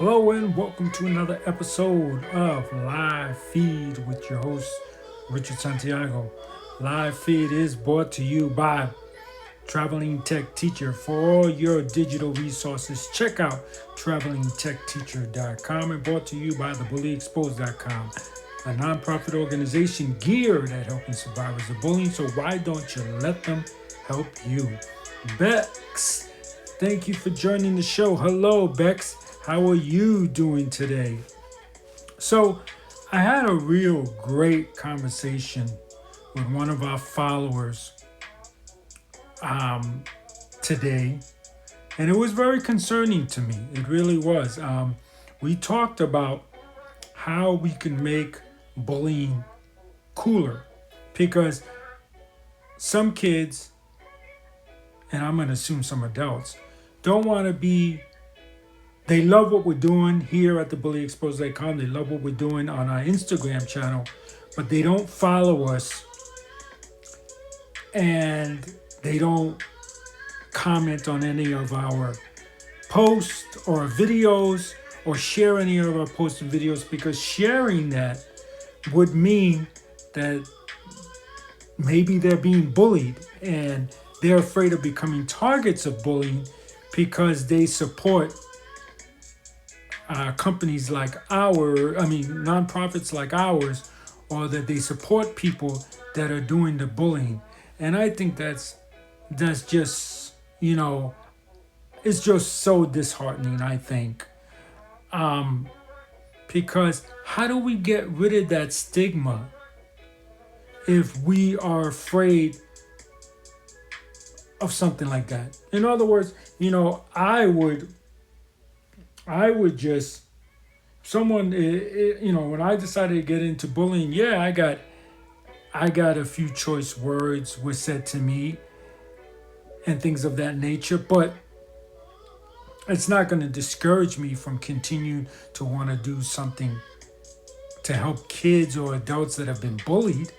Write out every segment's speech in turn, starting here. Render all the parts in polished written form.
Hello and welcome to another episode of Live Feed with your host, Richard Santiago. Live Feed is brought to you by Traveling Tech Teacher. For all your digital resources, check out travelingtechteacher.com and brought to you by thebullyexposed.com, a nonprofit organization geared at helping survivors of bullying. So why don't you let them help you? Bex, thank you for joining the show. Hello, Bex. How are you doing today? So, I had a real great conversation with one of our followers um, today, and it was very concerning to me. It really was. We talked about how we can make bullying cooler because some kids, and I'm going to assume some adults, don't want to be. They love what we're doing here at the bullyexposed.com. They love what we're doing on our Instagram channel, but they don't follow us and they don't comment on any of our posts or videos or share any of our posts and videos, because sharing that would mean that maybe they're being bullied and they're afraid of becoming targets of bullying because they support companies like nonprofits like ours, or that they support people that are doing the bullying. And I think that's just, it's just so disheartening, I think. Because how do we get rid of that stigma if we are afraid of something like that? In other words, I would just someone when I decided to get into bullying, yeah, I got a few choice words were said to me and things of that nature, but it's not going to discourage me from continuing to want to do something to help kids or adults that have been bullied.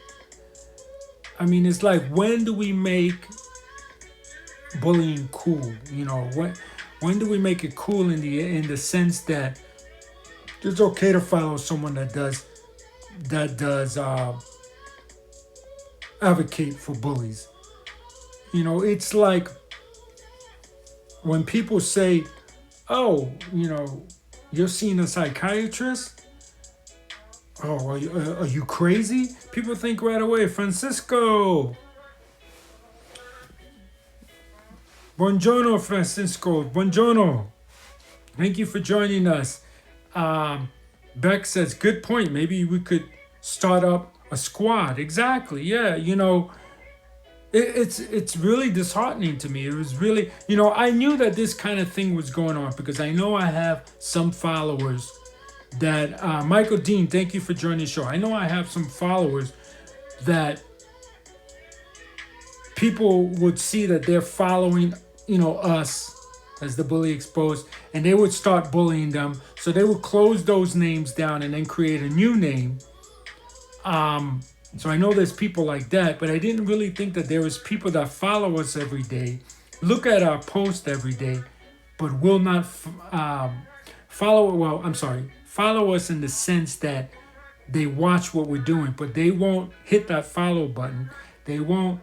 I mean, it's like, when do we make bullying cool? When do we make it cool in the sense that it's okay to follow someone that does advocate for bullies? It's like when people say, "Oh, you're seeing a psychiatrist." Oh, are you crazy? People think right away, Francisco. Buongiorno, Francisco. Buongiorno. Thank you for joining us. Beck says, good point. Maybe we could start up a squad. Exactly. Yeah. It's really disheartening to me. It was really, I knew that this kind of thing was going on because I know I have some followers that, Michael Dean, thank you for joining the show. I know I have some followers that people would see that they're following, us as the Bully Exposed, and they would start bullying them. So they would close those names down and then create a new name. So I know there's people like that, but I didn't really think that there was people that follow us every day, look at our post every day, but will not follow us in the sense that they watch what we're doing, but they won't hit that follow button. They won't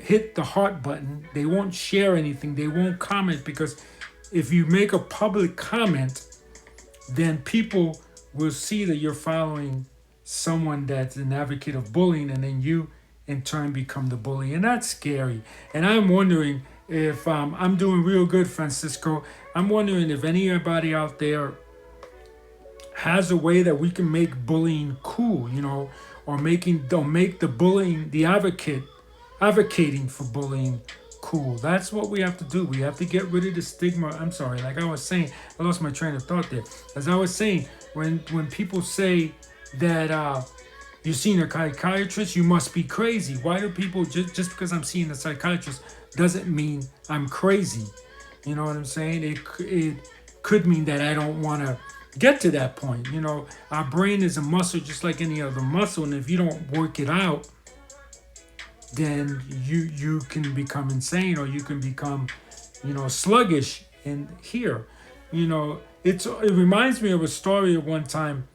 hit the heart button. They won't share anything. They won't comment, because if you make a public comment, then people will see that you're following someone that's an advocate of bullying, and then you in turn become the bully. And that's scary. And I'm wondering if I'm doing real good, Francisco. I'm wondering if anybody out there has a way that we can make bullying cool, or make the bullying, the advocating for bullying cool. That's what we have to do. We have to get rid of the stigma. I'm sorry, like I was saying, I lost my train of thought there. As I was saying, when people say that you're seeing a psychiatrist, you must be crazy. Why do people, just because I'm seeing a psychiatrist doesn't mean I'm crazy? You know what I'm saying? It could mean that I don't want to get to that point. Our brain is a muscle just like any other muscle, and if you don't work it out, then you can become insane, or you can become sluggish in here. It reminds me of a story of one time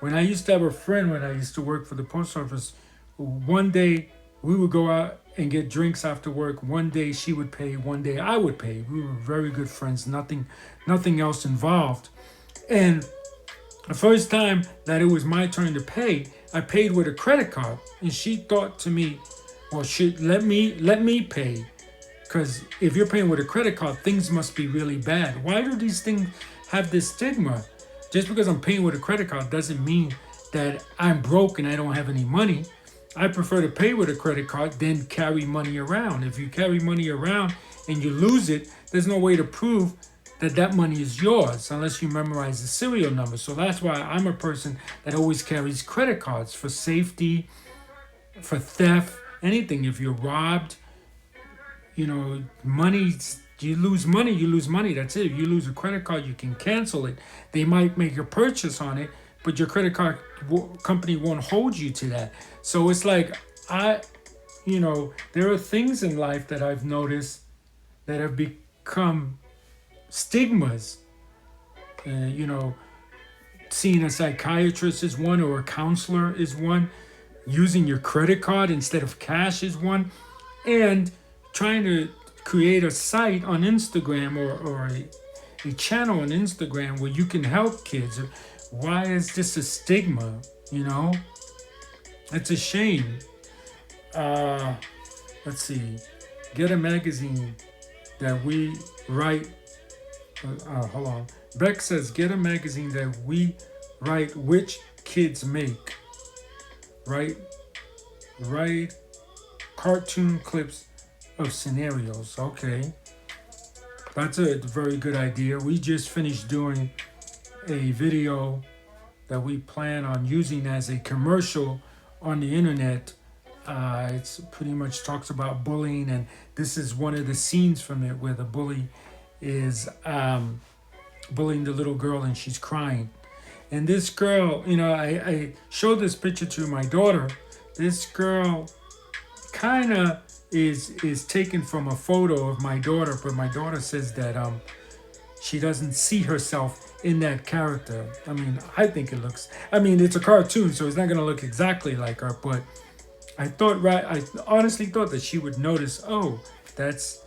when I used to have a friend when I used to work for the post office. One day we would go out and get drinks after work. One day she would pay, one day I would pay. We were very good friends, nothing else involved. And the first time that it was my turn to pay, I paid with a credit card. And she thought to me, well, let me pay. Because if you're paying with a credit card, things must be really bad. Why do these things have this stigma? Just because I'm paying with a credit card doesn't mean that I'm broke and I don't have any money. I prefer to pay with a credit card than carry money around. If you carry money around and you lose it, there's no way to prove that that money is yours unless you memorize the serial number. So that's why I'm a person that always carries credit cards for safety, for theft, anything. If you're robbed, money, you lose money, you lose money. That's it. If you lose a credit card, you can cancel it. They might make a purchase on it, but your credit card company won't hold you to that. So it's like, there are things in life that I've noticed that have become stigmas. Seeing a psychiatrist is one, or a counselor is one. Using your credit card instead of cash is one. And trying to create a site on Instagram or a channel on Instagram where you can help kids. Why is this a stigma? It's a shame. Let's see. Get a magazine that we write. Hold on. Beck says, get a magazine that we write which kids make. Write cartoon clips of scenarios. Okay. That's a very good idea. We just finished doing a video that we plan on using as a commercial on the internet. It's pretty much talks about bullying, and this is one of the scenes from it where the bully is bullying the little girl and she's crying. And this girl, I showed this picture to my daughter. This girl kind of is taken from a photo of my daughter, but my daughter says that she doesn't see herself in that character. I think it looks, it's a cartoon, so it's not going to look exactly like her, but I honestly thought that she would notice, oh, that's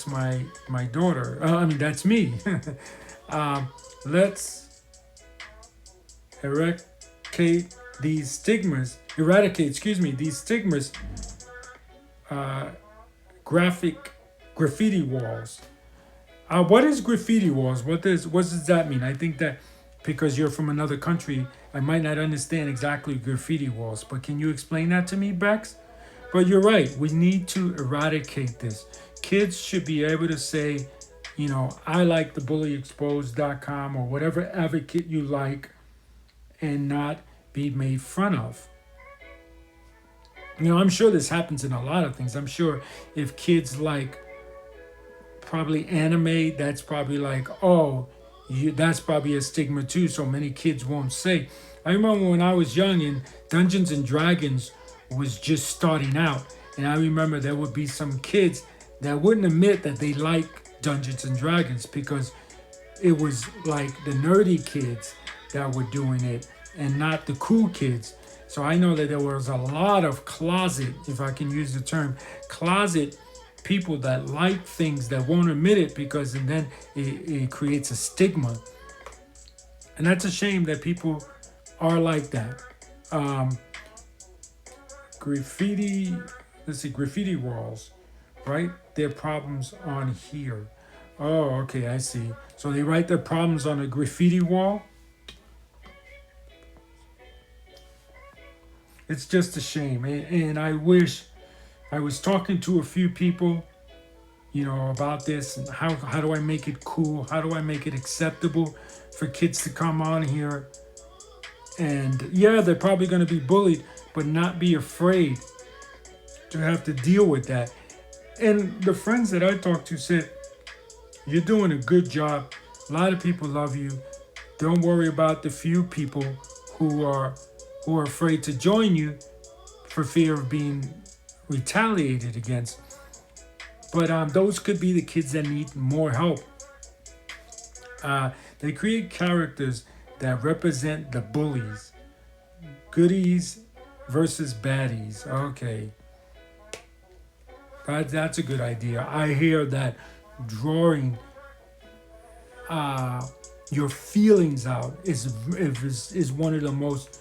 my daughter. That's me. Let's eradicate these stigmas. These stigmas. Graffiti walls. What is graffiti walls? What does that mean? I think that because you're from another country, I might not understand exactly graffiti walls. But can you explain that to me, Bex? But you're right. We need to eradicate this. Kids should be able to say, I like the bullyexposed.com or whatever advocate you like, and not be made fun of. I'm sure this happens in a lot of things. I'm sure if kids like probably anime, that's probably like, that's probably a stigma too. So many kids won't say. I remember when I was young and Dungeons and Dragons was just starting out. And I remember there would be some kids that wouldn't admit that they like Dungeons and Dragons because it was like the nerdy kids that were doing it and not the cool kids. So I know that there was a lot of closet, if I can use the term, closet people that like things that won't admit it because then it creates a stigma. And that's a shame that people are like that. Graffiti walls, right? Their problems on here. Oh, okay, I see. So they write their problems on a graffiti wall? It's just a shame. And I wish I was talking to a few people, about this and how do I make it cool? How do I make it acceptable for kids to come on here? And yeah, they're probably going to be bullied, but not be afraid to have to deal with that. And the friends that I talked to said, you're doing a good job. A lot of people love you. Don't worry about the few people who are afraid to join you for fear of being retaliated against. But those could be the kids that need more help. They create characters that represent the bullies, goodies versus baddies. Okay, that's a good idea. I hear that drawing uh, your feelings out is one of the most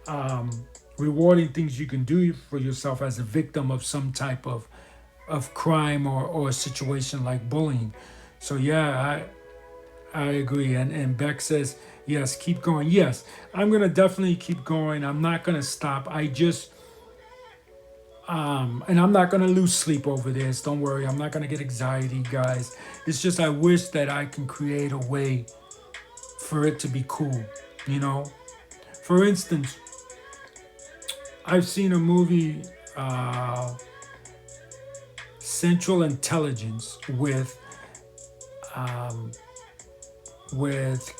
um, rewarding things you can do for yourself as a victim of some type of crime or a situation like bullying. So yeah, I agree. And Beck says, yes, keep going. Yes, I'm gonna definitely keep going. I'm not gonna stop. I just and I'm not gonna lose sleep over this. Don't worry, I'm not gonna get anxiety, guys. It's just I wish that I can create a way for it to be cool, you know? For instance, I've seen a movie, Central Intelligence, um, with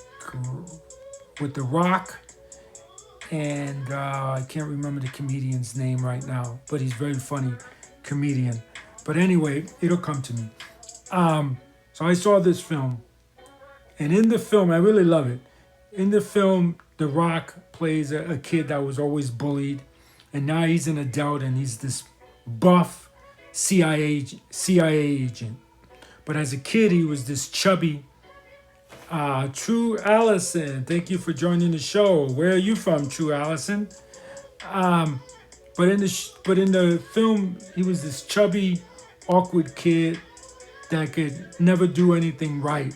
with The Rock, and I can't remember the comedian's name right now, but he's a very funny comedian. But anyway, it'll come to me. So I saw this film, and in the film, I really love it. In the film, The Rock plays a kid that was always bullied, and now he's an adult and he's this buff CIA agent. But as a kid, he was this chubby. True Allison, thank you for joining the show. Where are you from, True Allison? Um, but in the film, he was this chubby, awkward kid that could never do anything right.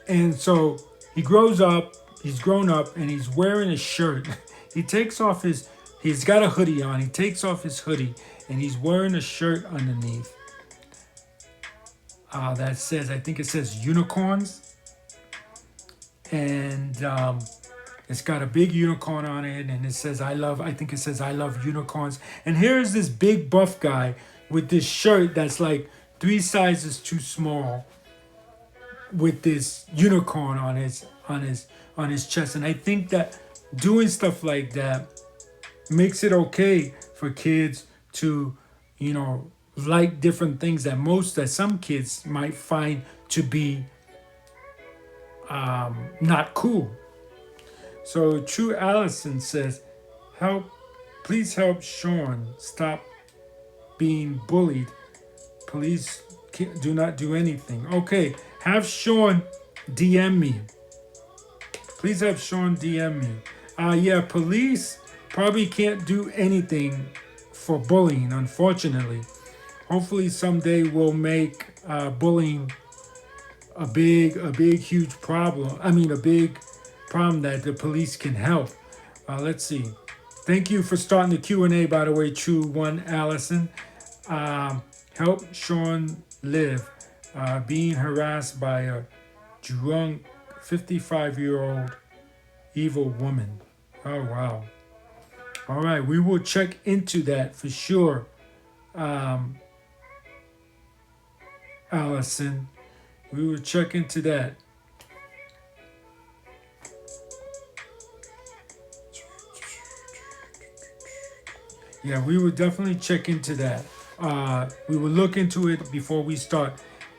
And so he grows up, he's grown up, and he's wearing a shirt. He takes off he's got a hoodie on. He takes off his hoodie, and he's wearing a shirt underneath that says, I think it says unicorns. And it's got a big unicorn on it, and it says, I think it says, I love unicorns. And here's this big buff guy with this shirt that's like 3 sizes too small, with this unicorn on his chest. And I think that doing stuff like that makes it okay for kids to, like different things that some kids might find to be not cool. So True Allison says, please help Sean stop being bullied. Police do not do anything. Okay, have Sean DM me. Please have Sean DM me. Yeah, police probably can't do anything for bullying, unfortunately. Hopefully someday we'll make bullying a big, huge problem. I mean, a big problem that the police can help. Let's see. Thank you for starting the Q&A, by the way, True One Allison. Help Sean live. Being harassed by a drunk 55-year-old evil woman. Oh, wow. All right, we will check into that for sure, Allison. We will check into that. Yeah, we will definitely check into that. We will look into it before we start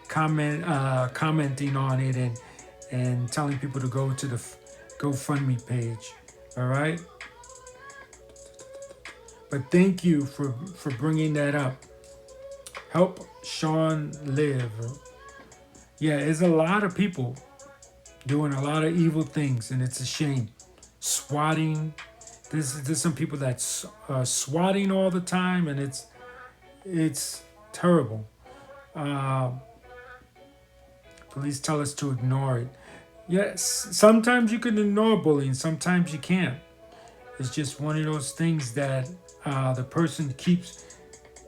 commenting on it and telling people to go to the GoFundMe page. All right. But thank you for bringing that up. Help Sean live. Yeah, there's a lot of people doing a lot of evil things, and it's a shame. Swatting. There's some people that's swatting all the time, and it's terrible. Police tell us to ignore it. Yes, sometimes you can ignore bullying, sometimes you can't. It's just one of those things that the person keeps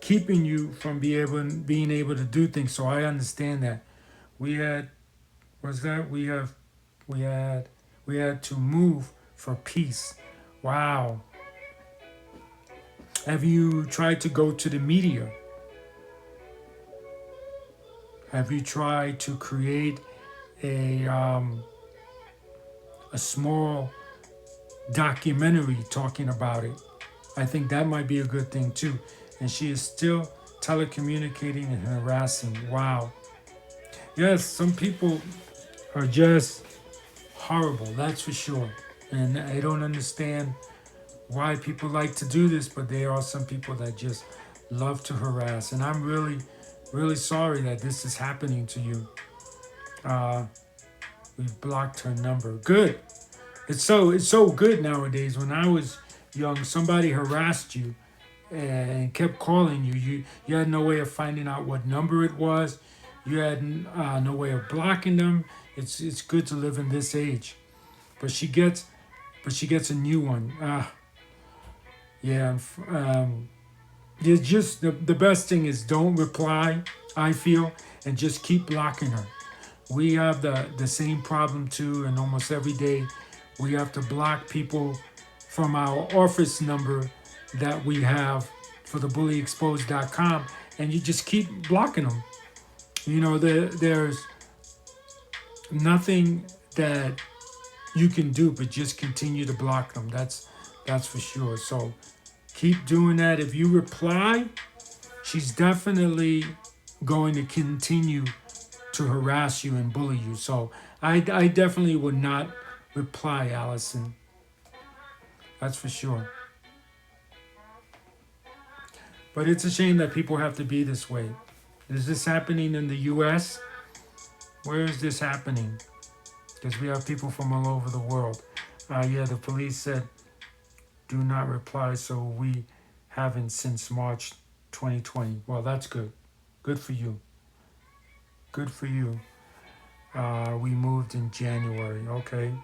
keeping you from being able to do things. So I understand that. We had to move for peace. Wow. Have you tried to go to the media? Have you tried to create a small documentary talking about it? I think that might be a good thing too. And she is still telecommunicating and harassing. Wow. Yes, some people are just horrible, that's for sure. And I don't understand why people like to do this, but there are some people that just love to harass. And I'm really, really sorry that this is happening to you. Uh, we've blocked her number. Good. It's so good nowadays. When I was young, somebody harassed you and kept calling you. You had no way of finding out what number it was. You had no way of blocking them. It's good to live in this age. But she gets a new one. Yeah. It's just the best thing is don't reply. I feel, and just keep blocking her. We have the same problem too, and almost every day we have to block people from our office number that we have for the bullyexposed.com, and you just keep blocking them. There's nothing that you can do but just continue to block them. That's for sure. So keep doing that. If you reply, she's definitely going to continue to harass you and bully you. So I definitely would not reply, Allison. That's for sure. But it's a shame that people have to be this way. Is this happening in the US? Where is this happening? Because we have people from all over the world. Yeah, the police said do not reply, so we haven't since March 2020. Well, that's good. Good for you. Good for you. We moved in January, okay?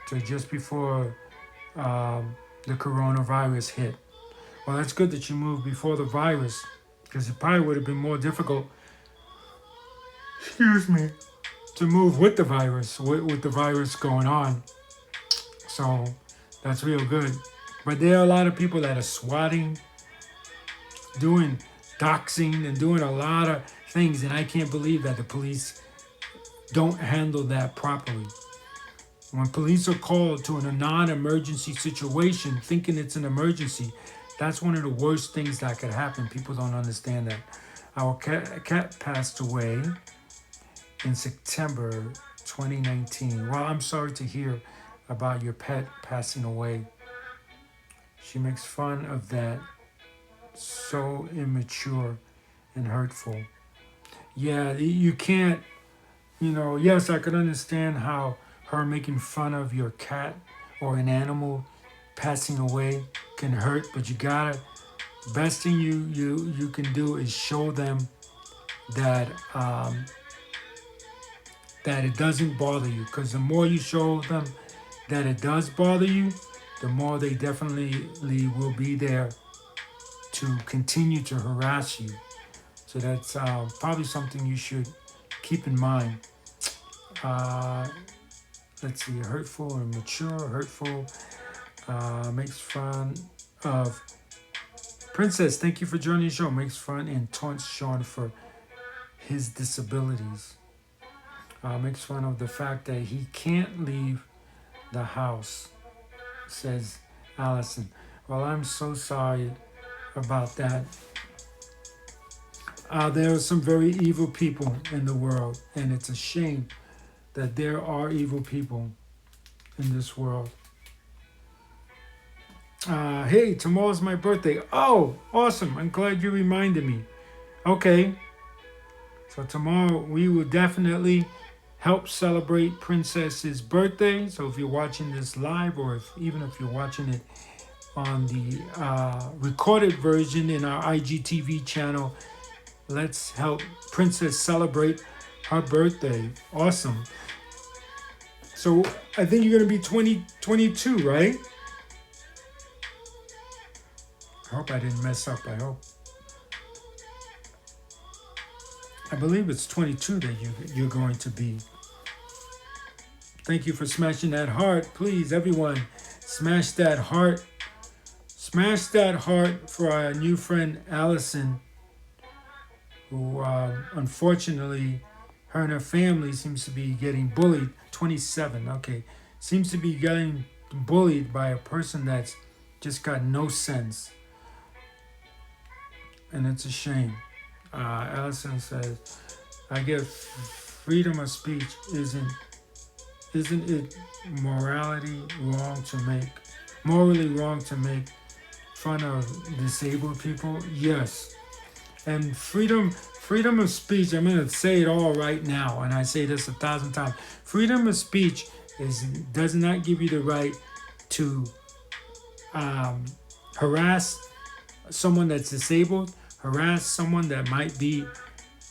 So just before the coronavirus hit. Well, that's good that you moved before the virus, because it probably would have been more difficult, excuse me, to move with the virus, with the virus going on. So that's real good. But there are a lot of people that are swatting, doing doxing, and doing a lot of things, and I can't believe that the police don't handle that properly. When police are called to a non-emergency situation, thinking it's an emergency, that's one of the worst things that could happen. People don't understand that. Our cat passed away in September 2019. Well, I'm sorry to hear about your pet passing away. She makes fun of that. So immature and hurtful. Yeah, you can't, yes, I could understand how her making fun of your cat or an animal passing away can hurt, but the best thing you can do is show them that that it doesn't bother you, because the more you show them that it does bother you, the more they definitely will be there to continue to harass you. So that's probably something you should keep in mind. Let's see, hurtful and mature, hurtful, makes fun of Princess. Thank you for joining the show. Makes fun and taunts Sean for his disabilities. Makes fun of the fact that he can't leave the house, says Allison. Well, I'm so sorry about that. There are some very evil people in the world, and it's a shame that there are evil people in this world. Hey, tomorrow's my birthday. Oh, awesome. I'm glad you reminded me. Okay. So tomorrow we will definitely help celebrate Princess's birthday. So if you're watching this live, or even if you're watching it on the recorded version in our IGTV channel, let's help Princess celebrate her birthday. Awesome. So I think you're going to be 22, right? I hope I didn't mess up. I believe it's 22 that you're going to be. Thank you for smashing that heart. Please, everyone, smash that heart. Smash that heart for our new friend Allison, who unfortunately, her and her family seems to be getting bullied. 27, okay. Seems to be getting bullied by a person that's just got no sense. And it's a shame. Allison says, I guess freedom of speech isn't it morally wrong to make fun of disabled people? Yes. And freedom of speech, I'm going to say it all right now, and I say this 1,000 times. Freedom of speech does not give you the right to um, harass someone that's disabled, harass someone that might be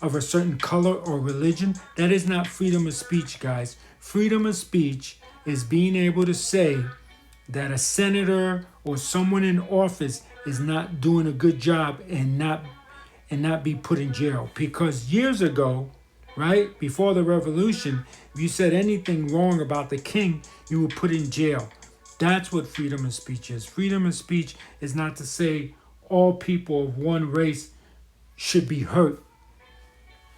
of a certain color or religion. That is not freedom of speech, guys. Freedom of speech is being able to say that a senator or someone in office is not doing a good job and not be put in jail. Because years ago, right, before the revolution, if you said anything wrong about the king, you were put in jail. That's what freedom of speech is. Freedom of speech is not to say all people of one race should be hurt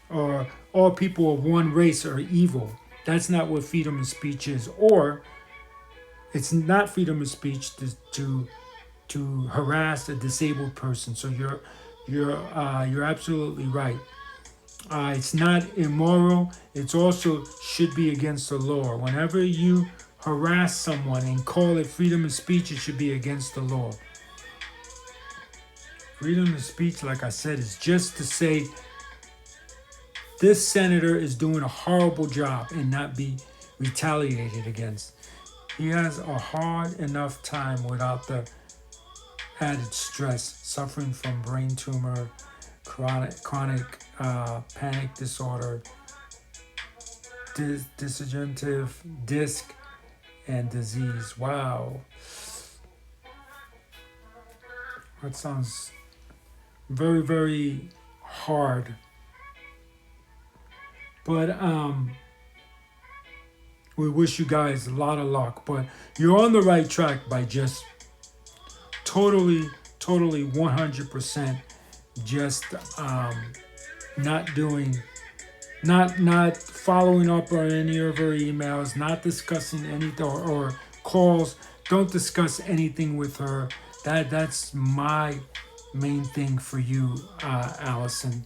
or all people of one race are evil. That's not what freedom of speech is. Or it's not freedom of speech to harass a disabled person. So you're absolutely right. It's not immoral. It's also should be against the law. Whenever you harass someone and call it freedom of speech, it should be against the law. Freedom of speech, like I said, is just to say this senator is doing a horrible job and not be retaliated against. He has a hard enough time without the added stress, suffering from brain tumor, chronic panic disorder, dissociative disc, and disease. Wow. That sounds very, very hard. But we wish you guys a lot of luck. But you're on the right track by just totally 100% just not doing not following up on any of her emails, not discussing anything or calls. Don't discuss anything with her. That's my main thing for you, Allison.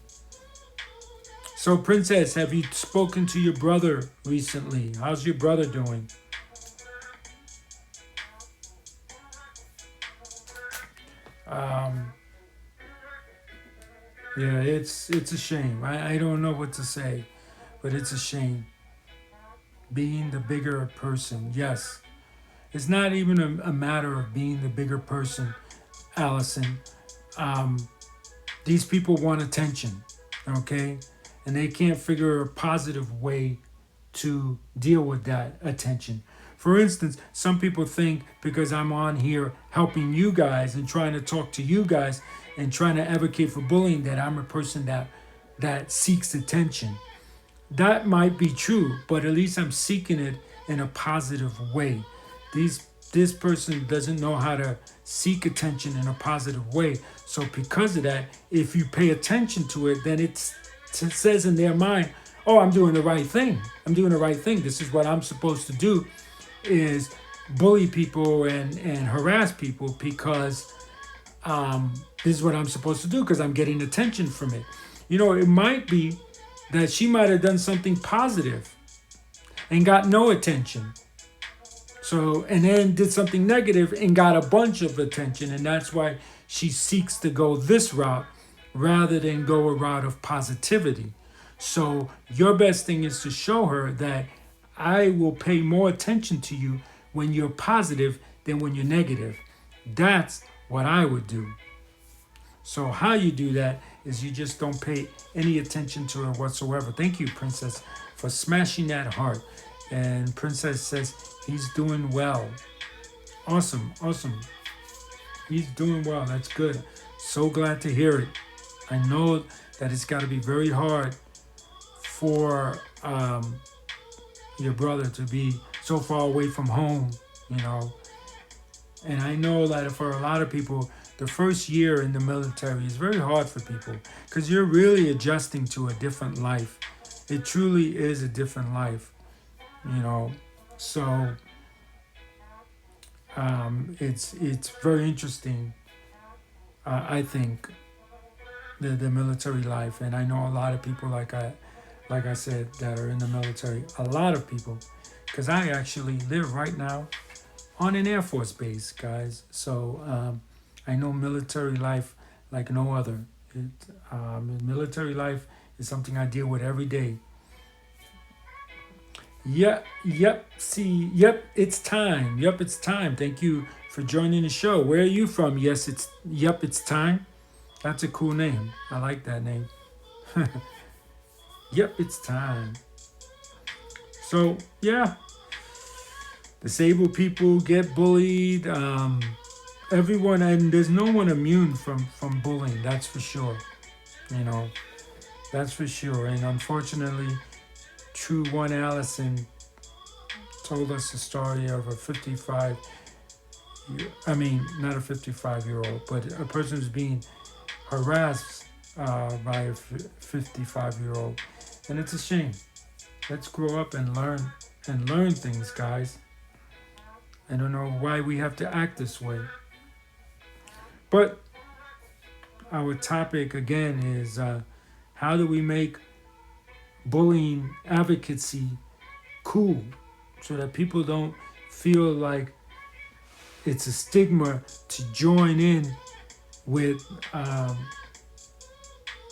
So, Princess, have you spoken to your brother recently? How's your brother doing? Um, yeah, it's a shame. I don't know what to say, but it's a shame. Being the bigger person, yes. It's not even a matter of being the bigger person, Allison. Um, these people want attention, okay? And they can't figure a positive way to deal with that attention. For instance, some people think because I'm on here helping you guys and trying to talk to you guys and trying to advocate for bullying that I'm a person that seeks attention. That might be true, but at least I'm seeking it in a positive way. This person doesn't know how to seek attention in a positive way. So because of that, if you pay attention to it, then it says in their mind, oh, I'm doing the right thing. I'm doing the right thing. This is what I'm supposed to do, is bully people and harass people because this is what I'm supposed to do because I'm getting attention from it. It might be that she might have done something positive and got no attention. So, and then did something negative and got a bunch of attention. And that's why she seeks to go this route rather than go a route of positivity. So your best thing is to show her that I will pay more attention to you when you're positive than when you're negative. That's what I would do. So how you do that is you just don't pay any attention to her whatsoever. Thank you, Princess, for smashing that heart. And Princess says he's doing well. Awesome. He's doing well. That's good. So glad to hear it. I know that it's got to be very hard for your brother to be so far away from home, And I know that for a lot of people, the first year in the military is very hard for people because you're really adjusting to a different life. It truly is a different life, So it's very interesting, I think, the military life. And I know a lot of people, like like I said, that are in the military. A lot of people, because I actually live right now on an Air Force base, guys. So I know military life like no other. Military life is something I deal with every day. Yep, it's time. Yep, it's time. Thank you for joining the show. Where are you from? Yep, it's time. That's a cool name. I like that name. Yep, it's time. So, yeah, disabled people get bullied. Everyone, and there's no one immune from bullying. That's for sure. You know, that's for sure. And unfortunately, True One Allison told us the story of a 55 I mean, not a 55-year-old, but a person who's being harassed by a 55-year-old. And it's a shame. Let's grow up and learn things, guys. I don't know why we have to act this way. But our topic again is how do we make bullying advocacy cool so that people don't feel like it's a stigma to join in with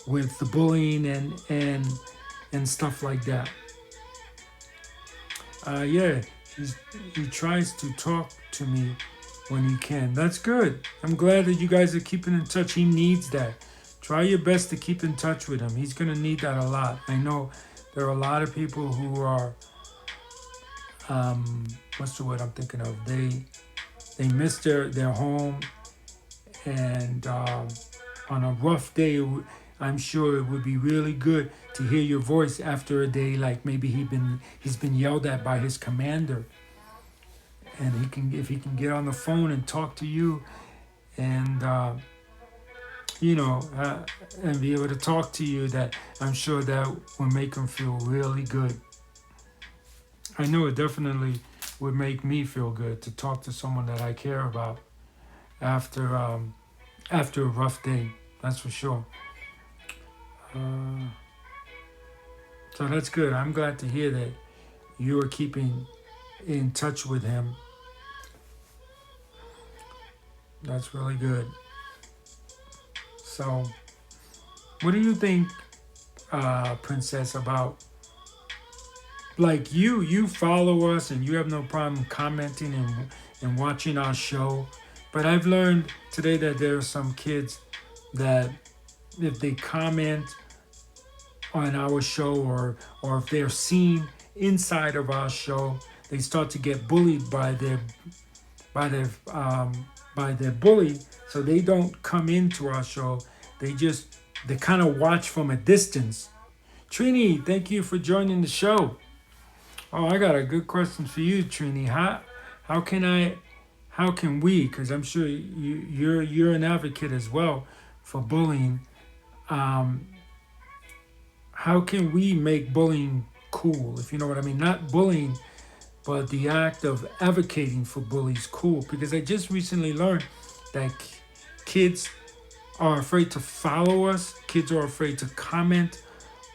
the bullying and stuff like that. Yeah, he tries to talk to me when he can. That's good. I'm glad that you guys are keeping in touch. He needs that. Try your best to keep in touch with him. He's going to need that a lot. I know there are a lot of people who are, what's the word I'm thinking of? They miss their home, and on a rough day, I'm sure it would be really good to hear your voice after a day like maybe he's been yelled at by his commander, and if he can get on the phone and talk to you, and and be able to talk to you, that I'm sure that will make him feel really good. I know it definitely would make me feel good to talk to someone that I care about after a rough day. That's for sure. So that's good. I'm glad to hear that you are keeping in touch with him. That's really good. So, what do you think, Princess, about, like, you follow us and you have no problem commenting and watching our show, but I've learned today that there are some kids that if they comment on our show or if they're seen inside of our show, they start to get bullied by their bully, so they don't come into our show. They kind of watch from a distance. Trini, thank you for joining the show. Oh, I got a good question for you, Trini. How can we? Because I'm sure you're an advocate as well for bullying. How can we make bullying cool? If you know what I mean, not bullying, but the act of advocating for bullies cool. Because I just recently learned that kids are afraid to follow us. Kids are afraid to comment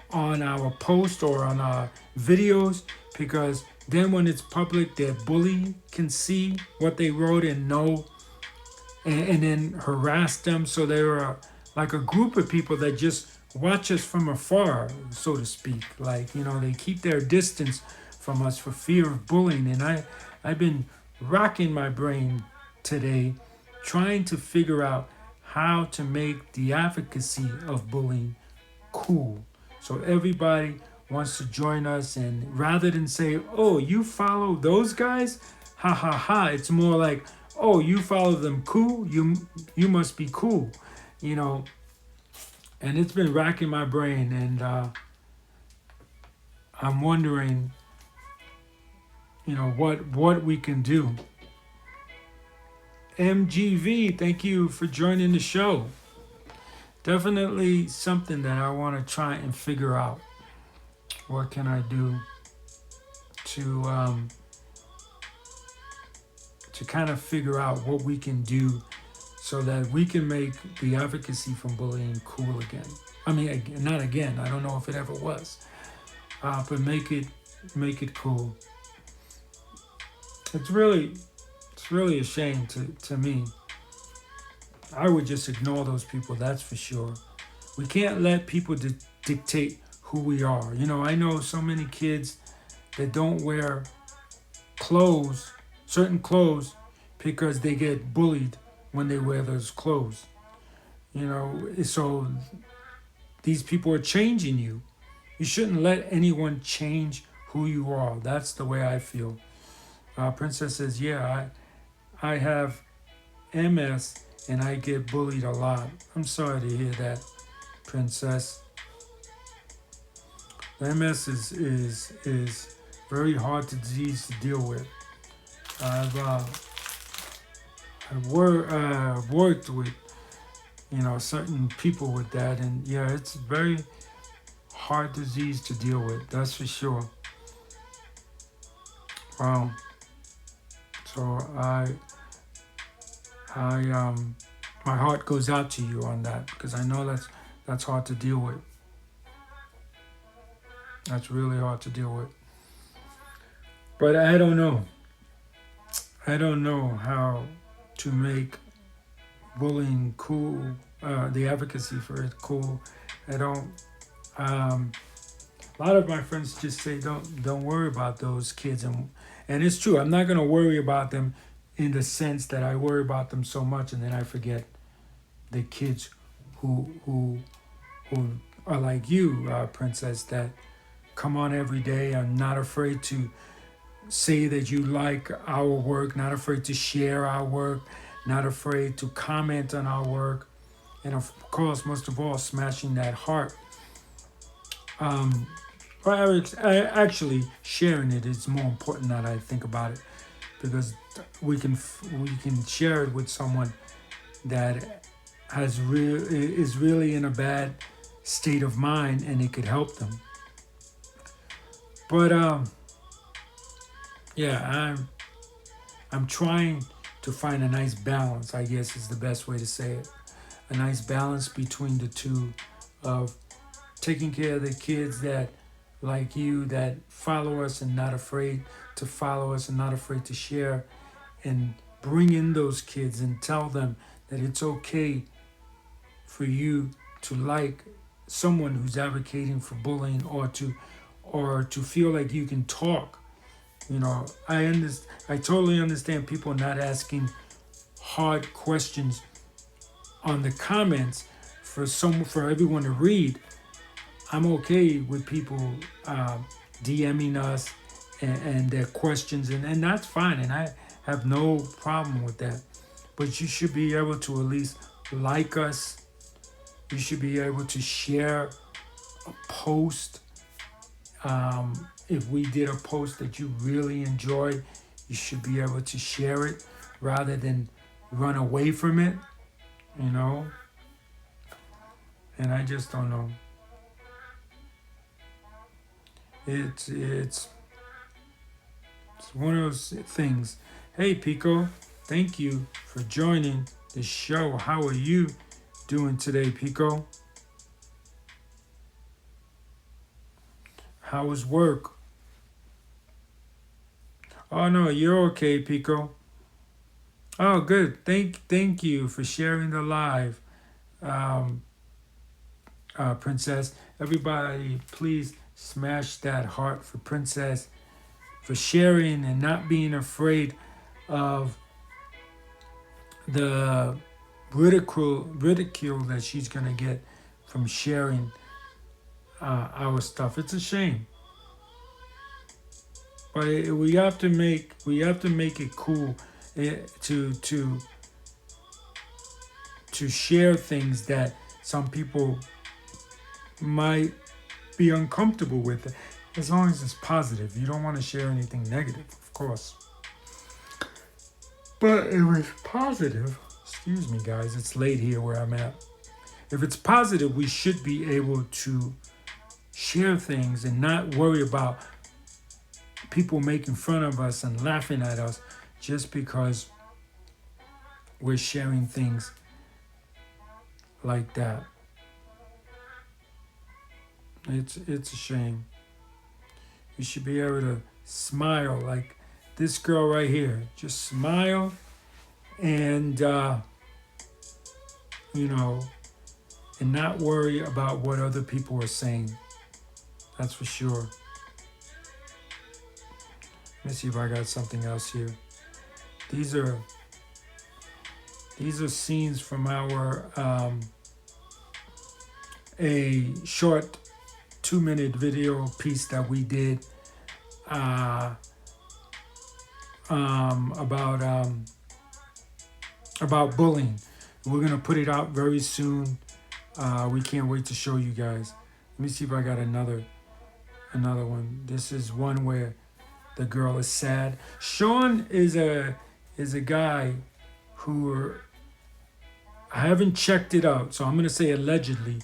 on our post or on our videos, because then when it's public, their bully can see what they wrote and know, and then harass them. So they're like a group of people that just watch us from afar, so to speak. Like, they keep their distance from us for fear of bullying. And I've been racking my brain today trying to figure out how to make the advocacy of bullying cool. So everybody wants to join us, and rather than say, oh, you follow those guys? Ha ha ha. It's more like, oh, you follow them, cool? You must be cool. And it's been racking my brain, and I'm wondering, what we can do. MGV, thank you for joining the show. Definitely something that I want to try and figure out. What can I do to kind of figure out what we can do so that we can make the advocacy from bullying cool again? I mean, not again. I don't know if it ever was. but make it cool. It's really it's really a shame to me. I would just ignore those people. That's for sure. We can't let people dictate who we are. I know so many kids that don't wear clothes, certain clothes, because they get bullied when they wear those clothes. So these people are changing you. You shouldn't let anyone change who you are. That's the way I feel. Princess says, yeah, I have MS and I get bullied a lot. I'm sorry to hear that, Princess. MS is very hard disease to deal with. I've worked with certain people with that, and yeah, it's very hard disease to deal with. That's for sure. Wow. So I my heart goes out to you on that because I know that's hard to deal with. That's really hard to deal with. But I don't know. I don't know how to make bullying cool. The advocacy for it cool. I don't. A lot of my friends just say don't worry about those kids, and it's true. I'm not gonna worry about them in the sense that I worry about them so much, and then I forget the kids who are like you, Princess, that come on every day. I'm not afraid to say that you like our work, not afraid to share our work, not afraid to comment on our work, and of course, most of all, smashing that heart. Um, actually, sharing it is more important that I think about it because we can share it with someone that is really in a bad state of mind, and it could help them. But yeah, I'm trying to find a nice balance. I guess is the best way to say it. A nice balance between the two of taking care of the kids that like you that follow us and not afraid to follow us and not afraid to share and bring in those kids and tell them that it's okay for you to like someone who's advocating for bullying or to feel like you can talk. I totally understand people not asking hard questions on the comments for everyone to read. I'm okay with people DMing us and their questions, and that's fine, and I have no problem with that. But you should be able to at least like us. You should be able to share a post. If we did a post that you really enjoyed, you should be able to share it rather than run away from it, you know? And I just don't know. It's one of those things. Hey Pico, thank you for joining the show. How are you doing today, Pico? How was work? Oh no, you're okay, Pico. Oh good. Thank you for sharing the live, um, Princess. Everybody, please smash that heart for Princess for sharing and not being afraid of the ridicule that she's gonna get from sharing our stuff. It's a shame, but we have to make it cool to share things that some people might be uncomfortable with, as long as it's positive. You don't want to share anything negative, of course. But if it's positive, excuse me, guys, it's late here where I'm at. If it's positive, we should be able to share things and not worry about people making fun of us and laughing at us just because we're sharing things like that. It's a shame. You should be able to smile like this girl right here. Just smile and, you know, and not worry about what other people are saying. That's for sure. Let me see if I got something else here. These are scenes from our a short 2-minute video piece that we did about bullying. We're gonna put it out very soon. We can't wait to show you guys. Let me see if I got another one. This is one where the girl is sad. Sean is a guy who, I haven't checked it out, so I'm gonna say allegedly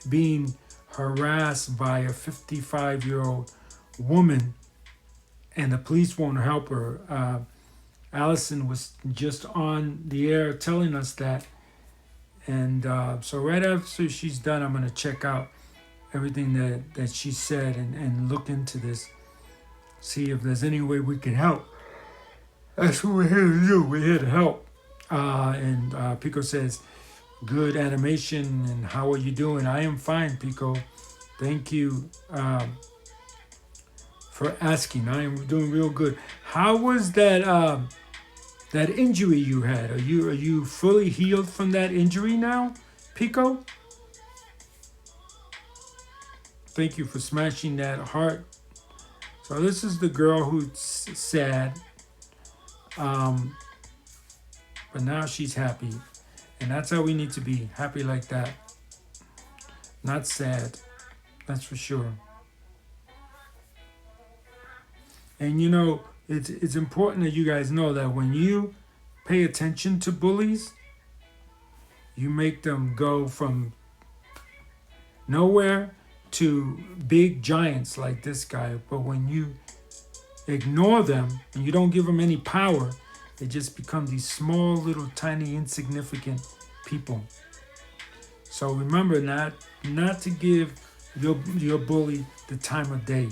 being harassed by a 55-year-old woman, and the police won't help her. Allison was just on the air telling us that, and so right after she's done, I'm gonna check out everything that she said and look into this, see if there's any way we can help. That's what we're here to do. We're here to help. And Pico says, good animation, and how are you doing? I am fine, Pico. Thank you for asking. I am doing real good. How was that that injury you had? Are you fully healed from that injury now, Pico? Thank you for smashing that heart. So this is the girl who's sad, but now she's happy, and that's how we need to be, happy like that, not sad. That's for sure. And you know, it's important that you guys know that when you pay attention to bullies, you make them go from nowhere to big giants like this guy. But when you ignore them and you don't give them any power, they just become these small, little, tiny, insignificant people. So remember not to give your bully the time of day.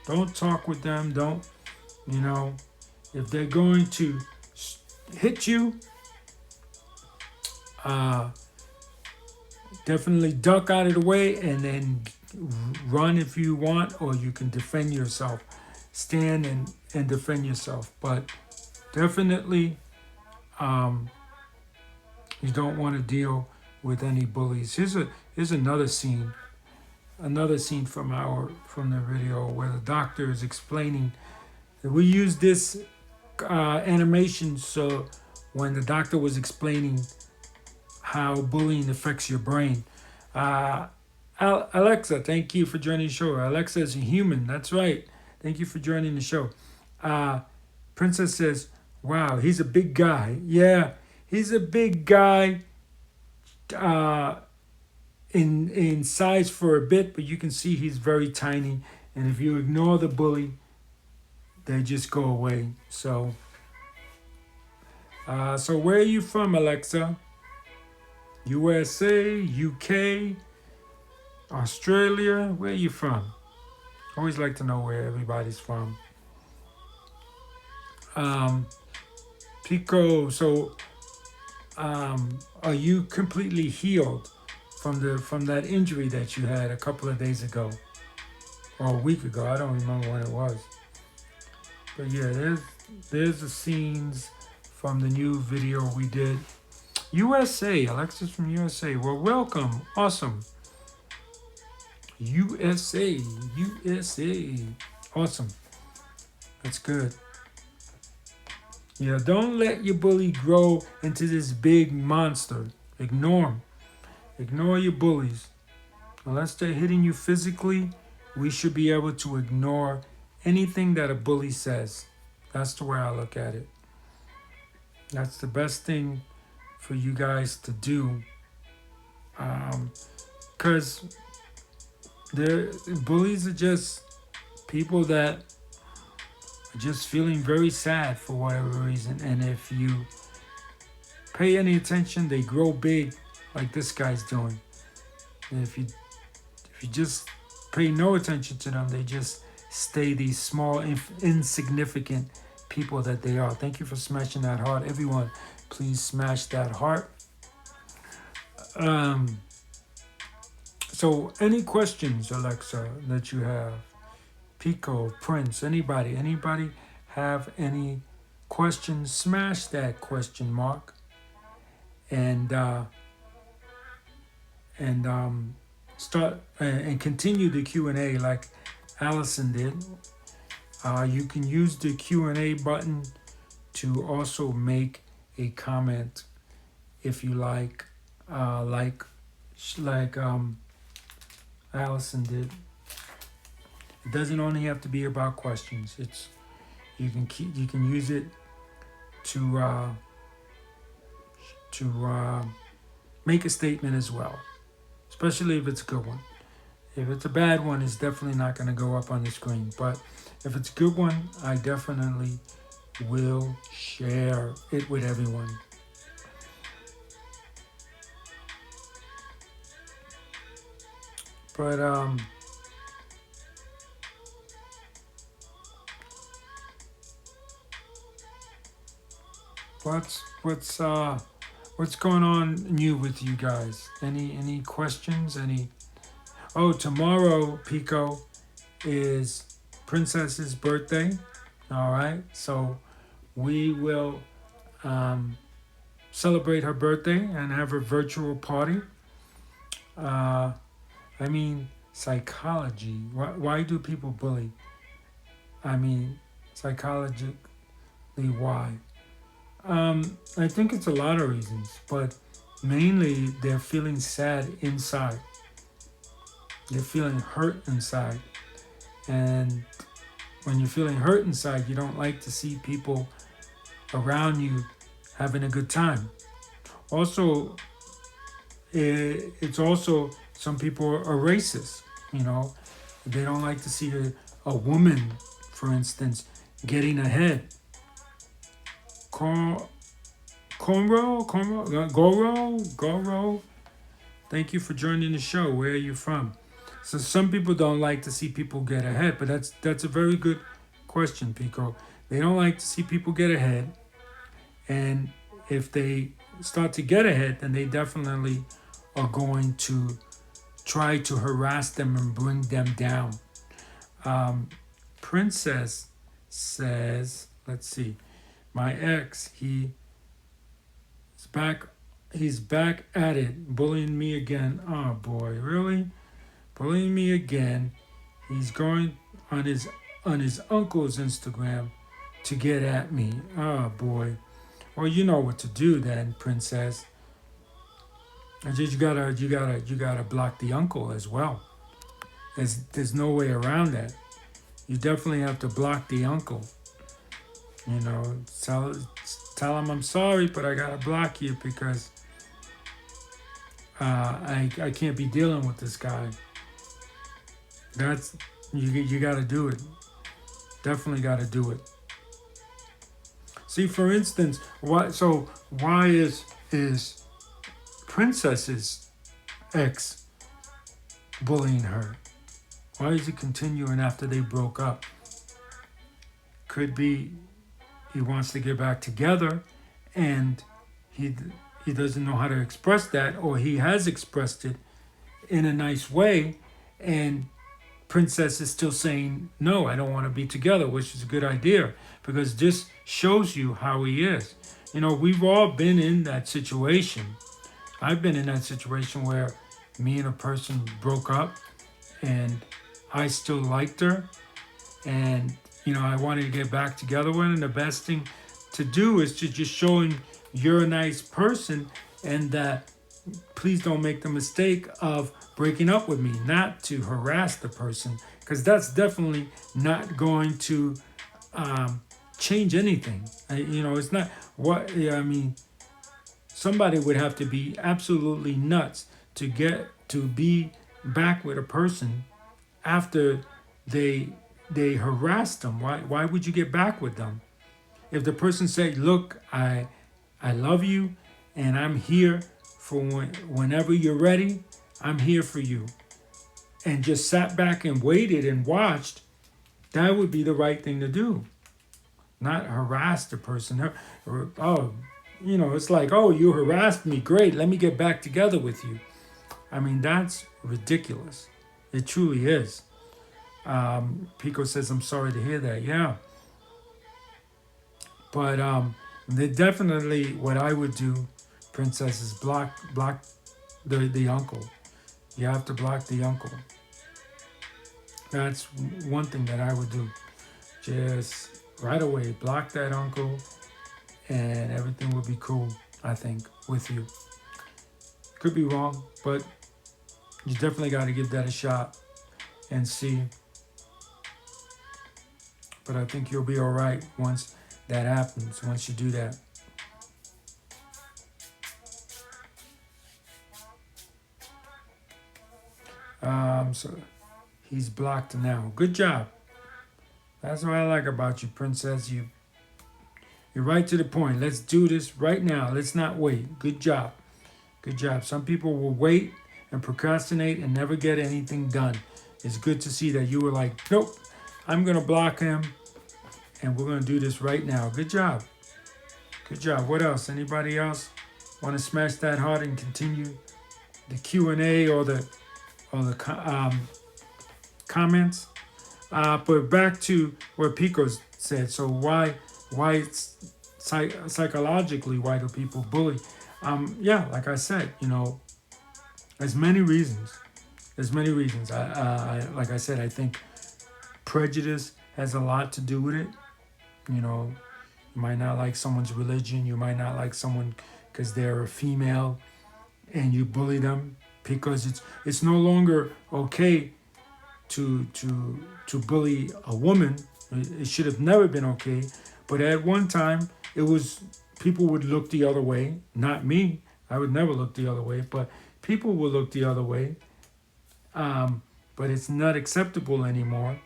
Don't talk with them. Don't, you know, if they're going to hit you, definitely duck out of the way and then run if you want, or you can defend yourself. Stand and defend yourself. But definitely, you don't want to deal with any bullies. Here's another scene from the video where the doctor is explaining. We use this animation so when the doctor was explaining how bullying affects your brain. Alexa, thank you for joining the show. Alexa is a human. That's right. Thank you for joining the show. Princess says, wow, he's a big guy. Yeah, he's a big guy in size for a bit, but you can see he's very tiny. And if you ignore the bully, they just go away. So where are you from, Alexa? USA, UK, Australia? Where are you from? Always like to know where everybody's from. Pico, so are you completely healed from that injury that you had a couple of days ago or a week ago? I don't remember when it was. But yeah, there's the scenes from the new video we did. USA, Alexis from USA. Well, welcome. Awesome. USA. Awesome. That's good. Yeah, don't let your bully grow into this big monster. Ignore him. Ignore your bullies. Unless they're hitting you physically, we should be able to ignore anything that a bully says. That's the way I look at it. That's the best thing for you guys to do. Because bullies are just people that are just feeling very sad for whatever reason. And if you pay any attention, they grow big like this guy's doing. And if you just pay no attention to them. They just stay these small, insignificant people that they are. Thank you for smashing that heart. Everyone, please smash that heart. Um, so, any questions, Alexa, that you have? Pico, Prince, anybody have any questions? Smash that question mark, and and start and continue the Q&A like Allison did. You can use the Q&A button to also make a comment if you like, like Allison did. It doesn't only have to be about questions. You can use it to make a statement as well, especially if it's a good one. If it's a bad one, it's definitely not going to go up on the screen. But if it's a good one, I definitely will share it with everyone. But what's going on new with you guys? Any questions? Oh, tomorrow, Pico, is Princess's birthday. All right, so we will celebrate her birthday and have a virtual party. I mean, psychology. Why do people bully? I mean, psychologically, why? I think it's a lot of reasons, but mainly they're feeling sad inside. They're feeling hurt inside. And when you're feeling hurt inside, you don't like to see people around you having a good time. Also, it's also some people are racist. They don't like to see a woman, for instance, getting ahead. Goro. Thank you for joining the show. Where are you from? So some people don't like to see people get ahead, but that's a very good question, Pico. They don't like to see people get ahead, and if they start to get ahead, then they definitely are going to try to harass them and bring them down. Princess says, let's see, my ex, he's back at it, bullying me again. Oh boy, really? Bullying me again. He's going on his uncle's Instagram to get at me. Oh boy. Well, you know what to do then, Princess. You gotta block the uncle as well. There's no way around that. You definitely have to block the uncle. Tell him I'm sorry, but I gotta block you because I can't be dealing with this guy. That's you gotta do it. Definitely gotta do it. See, for instance, why is Princess's ex bullying her? Why is he continuing after they broke up? Could be he wants to get back together, and he doesn't know how to express that, or he has expressed it in a nice way, and Princess is still saying, no, I don't want to be together, which is a good idea, because this shows you how he is. We've all been in that situation. I've been in that situation where me and a person broke up, and I still liked her, and I wanted to get back together with her, and the best thing to do is to just show him you're a nice person, and that please don't make the mistake of breaking up with me, not to harass the person, because that's definitely not going to change anything. It's not somebody would have to be absolutely nuts to get to be back with a person after they harassed them. Why would you get back with them? If the person said, look, I love you, and I'm here for whenever you're ready, I'm here for you. and just sat back and waited and watched, that would be the right thing to do. Not harass the person. Oh, it's like, oh, you harassed me. Great. Let me get back together with you. I mean, that's ridiculous. It truly is. Pico says, I'm sorry to hear that. Yeah. But they definitely, what I would do, Princess, is block the uncle. You have to block the uncle. That's one thing that I would do. Just right away, block that uncle, and everything will be cool, I think, with you. Could be wrong, but you definitely got to give that a shot and see. But I think you'll be all right once that happens, once you do that. So he's blocked now. Good job. That's what I like about you, Princess. You're right to the point. Let's do this right now. Let's not wait. Good job. Good job. Some people will wait and procrastinate and never get anything done. It's good to see that you were like, nope, I'm going to block him and we're going to do this right now. Good job. Good job. What else? Anybody else want to smash that heart and continue the Q&A or the comments? But back to what Pico said. So why it's psychologically, why do people bully? Yeah, like I said, there's many reasons. There's many reasons. Like I said, I think prejudice has a lot to do with it. You might not like someone's religion. You might not like someone because they're a female, and you bully them because it's no longer okay to bully a woman. It should have never been okay. But at one time, it was, people would look the other way. Not me. I would never look the other way. But people would look the other way. But it's not acceptable anymore.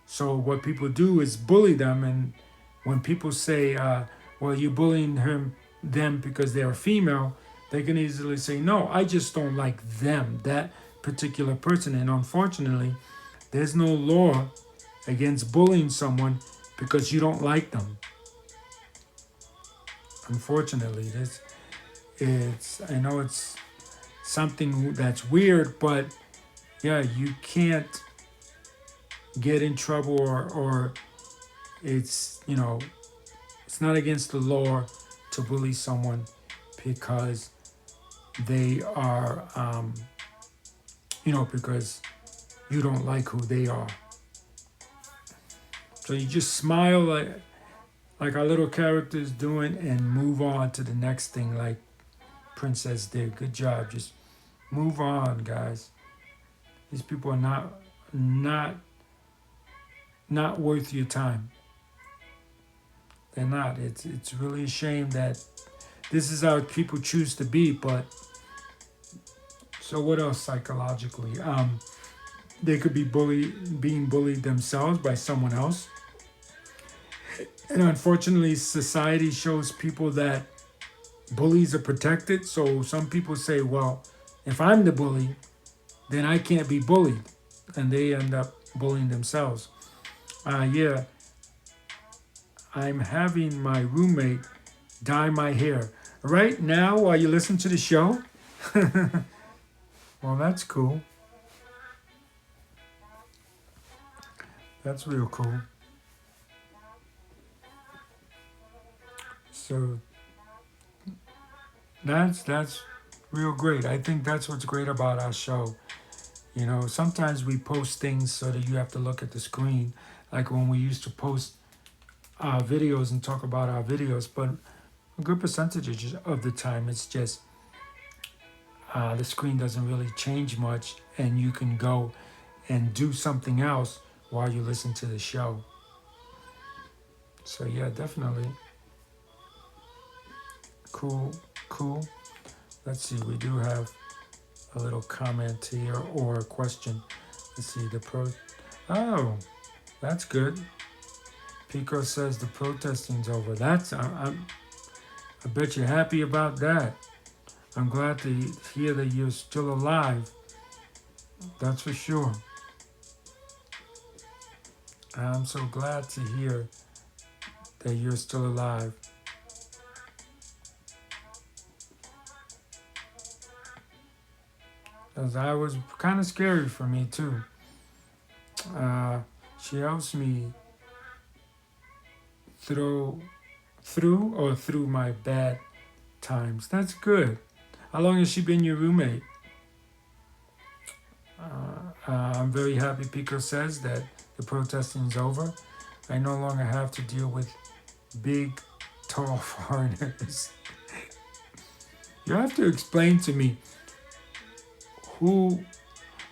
So what people do is bully them. And when people say, well, you're bullying them because they're a female, they can easily say, no, I just don't like them, that particular person. And unfortunately, there's no law against bullying someone because you don't like them. Unfortunately, I know it's something that's weird, but yeah, you can't get in trouble or it's not against the law to bully someone because they are because you don't like who they are. So you just smile like our little characters doing and move on to the next thing like Princess did. Good job. Just move on, guys. These people are not worth your time. They're not. It's really a shame that this is how people choose to be, but so what else psychologically? They could be being bullied themselves by someone else. And unfortunately, society shows people that bullies are protected. So some people say, well, if I'm the bully, then I can't be bullied. And they end up bullying themselves. Yeah, I'm having my roommate dye my hair. Right now, while you listen to the show? Well, that's cool. That's real cool. So that's real great. I think that's what's great about our show. Sometimes we post things so that you have to look at the screen, like when we used to post our videos and talk about our videos. But a good percentage of the time, it's just the screen doesn't really change much, and you can go and do something else while you listen to the show. So yeah, definitely. Cool. Let's see, we do have a little comment here or a question. Let's see, oh, that's good. Pico says the protesting's over. I bet you're happy about that. I'm glad to hear that you're still alive. That's for sure. I'm so glad to hear that you're still alive. Because I was kind of scary for me too. Uh, she helps me through through my bad times. That's good. How long has she been your roommate? I'm very happy Pico says that the protesting is over. I no longer have to deal with big, tall foreigners. You have to explain to me who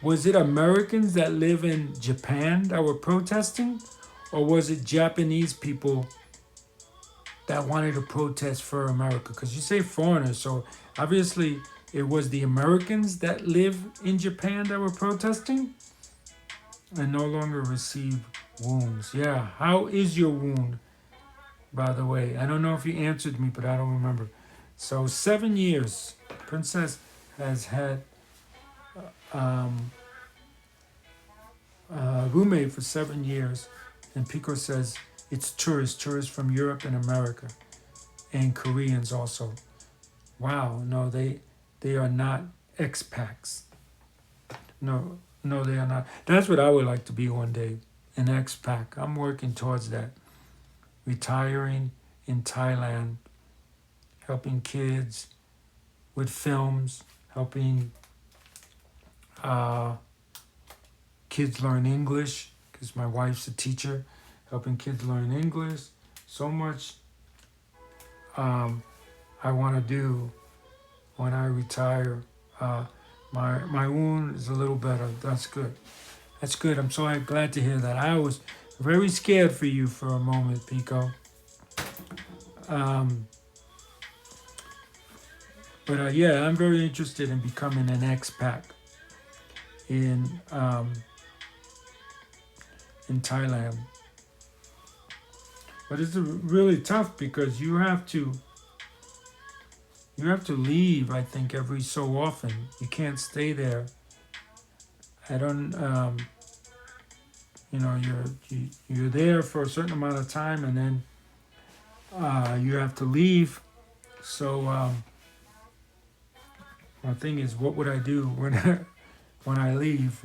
was it Americans that live in Japan that were protesting? Or was it Japanese people that wanted to protest for America? Because you say foreigners, so obviously it was the Americans that live in Japan that were protesting and no longer receive wounds. Yeah, how is your wound, by the way? I don't know if you answered me, but I don't remember. So 7 years. Princess has had um, a roommate for 7 years, and Pico says it's tourists from Europe and America, and Koreans also. Wow, no, they are not expats. No, no, they are not. That's what I would like to be one day, an expat. I'm working towards that. Retiring in Thailand, helping kids with films, helping uh, kids learn English, because my wife's a teacher, helping kids learn English. So much um, I want to do when I retire. Uh, my wound is a little better. That's good. That's good. I'm so glad to hear that. I was very scared for you for a moment, Pico. Um, but yeah, I'm very interested in becoming an expat in um, in Thailand. But it's really tough because you have to leave. I think every so often. You can't stay there. I don't. You're there for a certain amount of time, and then you have to leave. So my thing is, what would I do when when I leave?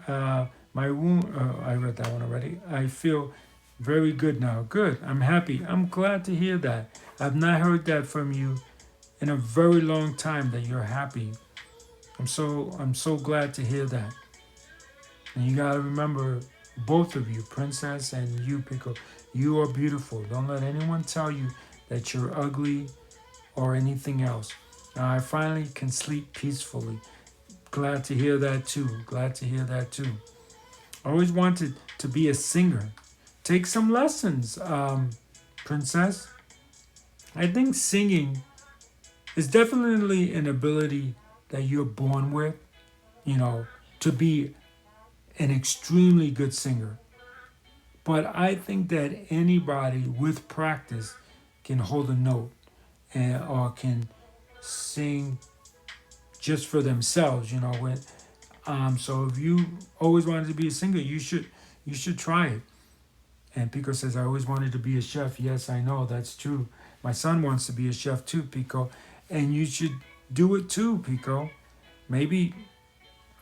My wound. I read that one already. I feel very good now. Good. I'm happy. I'm glad to hear that. I've not heard that from you in a very long time. That you're happy. I'm so glad to hear that. And you gotta remember, both of you, Princess and you, Pico, you are beautiful. Don't let anyone tell you that you're ugly or anything else. Now I finally can sleep peacefully. Glad to hear that too. Glad to hear that too. I always wanted to be a singer. Take some lessons, Princess. I think singing is definitely an ability that you're born with, you know, to be an extremely good singer. But I think that anybody with practice can hold a note or can sing just for themselves, you know. So if you always wanted to be a singer, you should try it. And Pico says, I always wanted to be a chef. Yes, I know, that's true. My son wants to be a chef too, Pico. And you should do it too, Pico. Maybe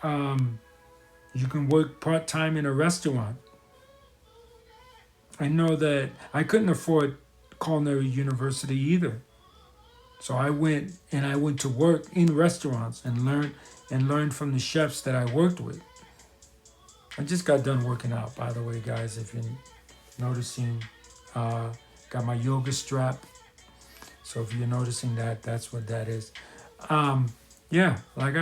um, you can work part-time in a restaurant. I know that I couldn't afford culinary university either. So I went to work in restaurants and learned from the chefs that I worked with. I just got done working out, by the way, guys. If you're noticing, uh, got my yoga strap. So if you're noticing that, that's what that is. Um, yeah, like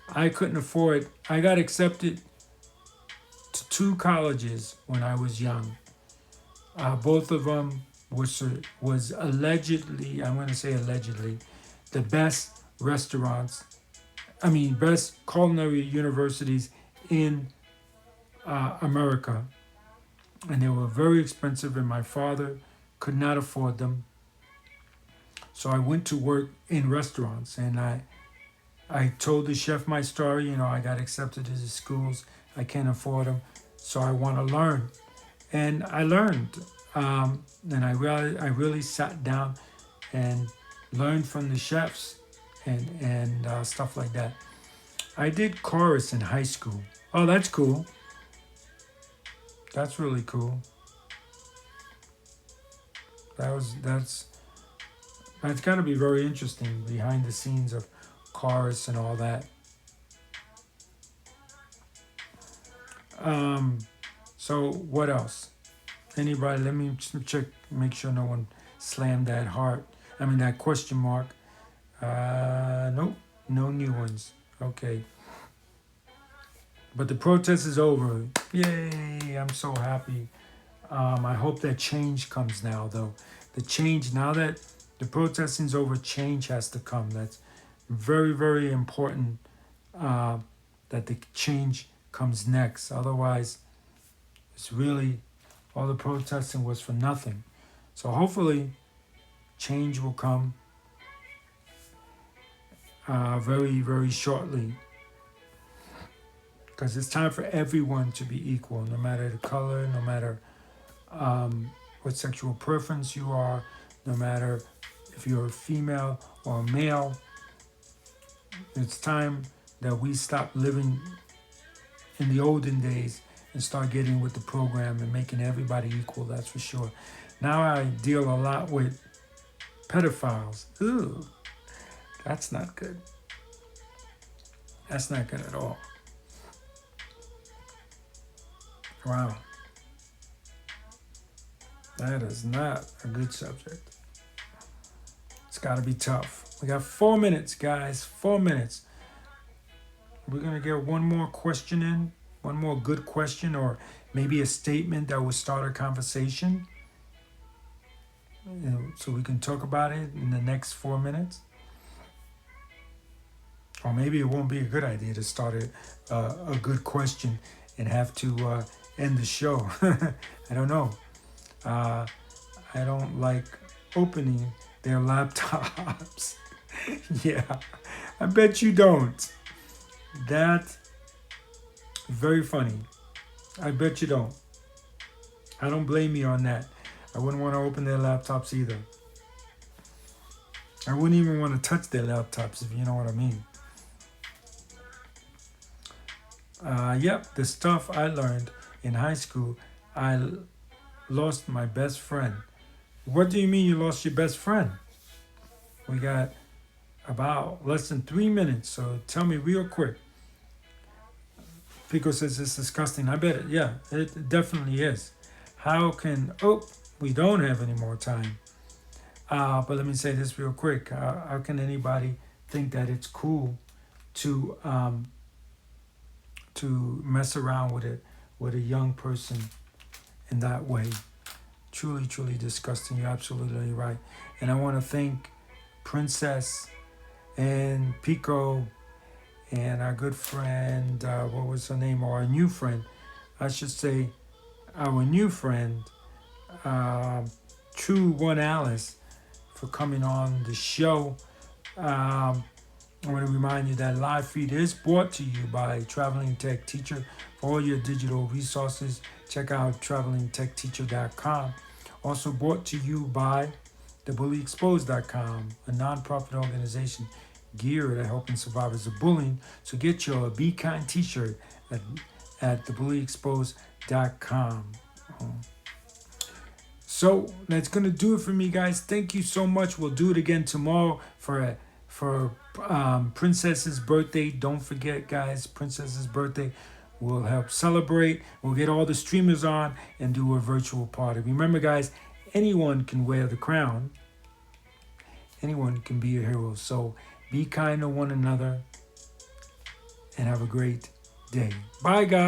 I couldn't afford. I got accepted to two colleges when I was young. Both of them was allegedly, I'm going to say allegedly, the best restaurants. I mean, best culinary universities in America, and they were very expensive, and my father could not afford them. So I went to work in restaurants, and I told the chef my story. I got accepted to the schools. I can't afford them, so I want to learn. And I learned. And I really sat down and learned from the chefs and stuff like that. I did chorus in high school. Oh, that's cool. That's really cool. That's got to be very interesting behind the scenes of chorus and all that. Um, so what else? Anybody? Let me check, make sure no one slammed that heart. I mean that question mark. Nope, no new ones. Okay, but the protest is over. Yay! I'm so happy. I hope that change comes now, though. The change now that the protesting's over, change has to come. That's very, very important. Uh, that the change comes next. Otherwise, it's really all the protesting was for nothing. So hopefully, change will come very, very shortly. Because it's time for everyone to be equal, no matter the color, no matter what sexual preference you are, no matter if you're a female or a male. It's time that we stop living in the olden days and start getting with the program and making everybody equal, that's for sure. Now I deal a lot with pedophiles. Ooh, that's not good. That's not good at all. Wow. That is not a good subject. It's got to be tough. We got 4 minutes, guys. 4 minutes. We're going to get one more question in, one more good question, or maybe a statement that will start a conversation. So we can talk about it in the next 4 minutes. Or maybe it won't be a good idea to start a good question and have to end the show. I don't know. I don't like opening their laptops. Yeah, I bet you don't. That's very funny. I bet you don't. I don't blame you on that. I wouldn't want to open their laptops either. I wouldn't even want to touch their laptops, if you know what I mean. Yep, the stuff I learned in high school, I lost my best friend. What do you mean you lost your best friend? We got about less than 3 minutes, so tell me real quick. Pico says it's disgusting. I bet it, yeah, it definitely is. We don't have any more time. But let me say this real quick. How can anybody think that it's cool to mess around with a young person in that way? Truly, truly disgusting. You're absolutely right. And I want to thank Princess and Pico and our good friend, what was her name, or our new friend, I should say, our new friend, True One Alice, for coming on the show. I want to remind you that live feed is brought to you by Traveling Tech Teacher. For all your digital resources, check out travelingtechteacher.com. Also brought to you by thebullyexposed.com, a nonprofit organization geared at helping survivors of bullying. So get your Be Kind t-shirt at thebullyexposed.com. So that's going to do it for me, guys. Thank you so much. We'll do it again tomorrow for Princess's birthday. Don't forget, guys, Princess's birthday. We'll help celebrate. We'll get all the streamers on and do a virtual party. Remember, guys, anyone can wear the crown. Anyone can be a hero. So be kind to one another and have a great day. Bye, guys.